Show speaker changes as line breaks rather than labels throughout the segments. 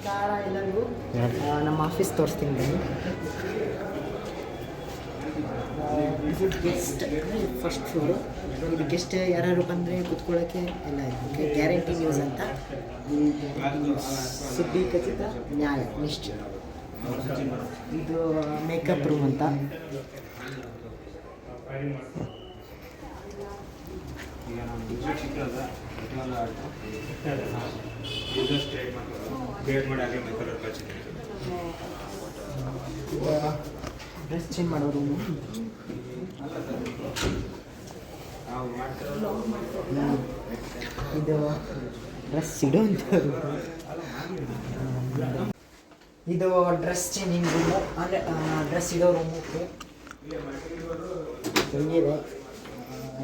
ನಮಸ್ಕಾರ ಎಲ್ಲರಿಗೂ. ನಮ್ಮ ಆಫೀಸ್ ತೋರಿಸ್ತೀನಿ ಬನ್ನಿ. ಇದು ಗೆಸ್ಟ್ ಫಸ್ಟ್ ಫ್ಲೋರು. ಇದು ಗೆಸ್ಟ್ ಯಾರು ಬಂದರೆ ಕೂತ್ಕೊಳ್ಳೋಕ್ಕೆ ಎಲ್ಲ ಇದೆ. ಗ್ಯಾರಂಟಿ ನ್ಯೂಸ್ ಅಂತ, ಸುದ್ದಿ ಖಚಿತ ನ್ಯಾಯ ನಿಶ್ಚಿತ. ಇದು ಮೇಕಪ್ ರೂಮ್ ಅಂತ. ಡ್ರೆಸ್ ಚೇಂಜ್ ಮಾಡೋ ರೂಮು. ಇದು ಡ್ರೆಸ್ ಇಡೋಂಥ ಇದು ಡ್ರೆಸ್ ಚೇಂಜಿಂಗ್ ರೂಮು, ಅಂದರೆ ಡ್ರೆಸ್ ಇಡೋ ರೂಮು. ಹಂಗೆ ಇದೆ,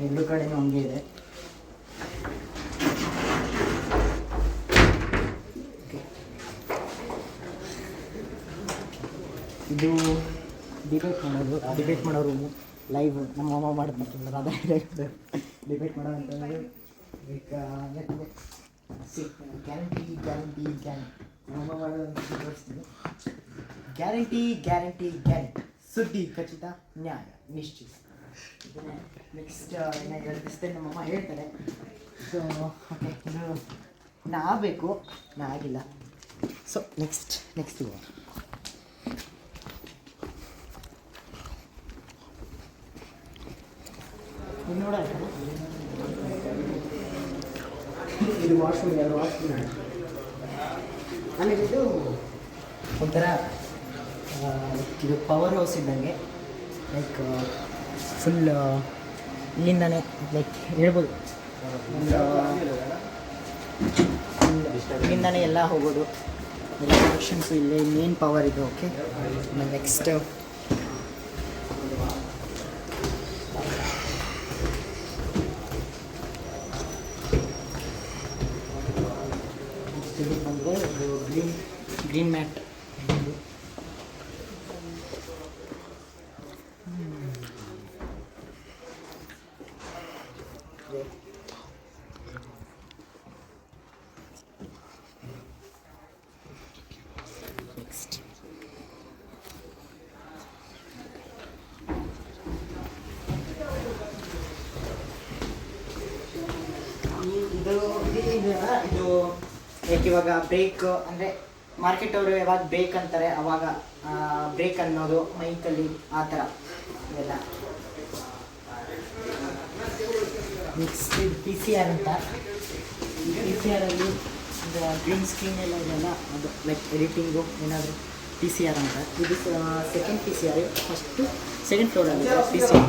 ಎರಡು ಕಡೆನೂ ಹಂಗೆ ಇದೆ. ಇದು ಡಿಬೇಟ್ ಮಾಡೋ ರೂಮು. ಲೈವ್ ನಮ್ಮ ಅಮ್ಮ ಮಾಡ್ತಾರೆ, ಅದೇ ಡಿಬೇಟ್ ಮಾಡೋ ಅಂತಂದರೆ ಗ್ಯಾರಂಟಿ ನಮ್ಮ ಮಾಡೋದಂತ ತೋರಿಸ್ತೀನಿ. ಗ್ಯಾರಂಟಿ ಸುದ್ದಿ ಖಚಿತ ನ್ಯಾಯ ನಿಶ್ಚಿತ. ಇದನ್ನೇ ನೆಕ್ಸ್ಟ್ ಹೇಳ್ತಿಸ್ತೇನೆ, ನಮ್ಮಮ್ಮ ಹೇಳ್ತಾರೆ. ಸೊ ಓಕೆ, ಇದು ನಾ ಆಗಬೇಕು, ನಾ ಆಗಿಲ್ಲ. ಸೊ ನೆಕ್ಸ್ಟ್ ಇವಾಗ ನೋಡೋಣ. ಇದು ವಾಶ್ರೂಮ್. ಆಮೇಲೆ ಇದು ಒಂಥರ ಇದು ಪವರ್ ಹೌಸ್ ಇದ್ದಂಗೆ. ಲೈಕ್ ಫುಲ್ ಇಲ್ಲಿಂದನೇ ಲೈಕ್ ಹೇಳ್ಬೋದು, ಇಲ್ಲಿಂದನೇ ಎಲ್ಲ ಹೋಗೋದು, ಎಲ್ಲ ಕನೆಕ್ಷನ್ಸು ಇಲ್ಲೇ. ಮೇನ್ ಪವರ್ ಇದು. ಓಕೆ, ನೆಕ್ಸ್ಟ್ ಬಂದರೆ ಗ್ರೀನ್ ಮ್ಯಾಟ್. ಇದು ಲೈಕ್ ಇವಾಗ ಬ್ರೇಕ್ ಅಂದರೆ ಮಾರ್ಕೆಟ್ ಅವರು ಯಾವಾಗ ಬ್ರೇಕ್ ಅಂತಾರೆ ಅವಾಗ ಬ್ರೇಕ್ ಅನ್ನೋದು ಮೈಕಲ್ಲಿ ಆ ಥರ ಇದೆಲ್ಲ. ನೆಕ್ಸ್ಟ್ PCR ಅಂತ. PCR ಅಲ್ಲಿ ಗ್ರೀನ್ ಸ್ಕ್ರೀನ್ ಎಲ್ಲ ಇದೆಲ್ಲ, ಅದು ಲೈಕ್ ಎಡಿಟಿಂಗು ಏನಾದರೂ PCR ಅಂತ. ಇದು ಸೆಕೆಂಡ್ PCR, ಫಸ್ಟು ಸೆಕೆಂಡ್ ಫ್ಲೋರಲ್ಲಿ PCR.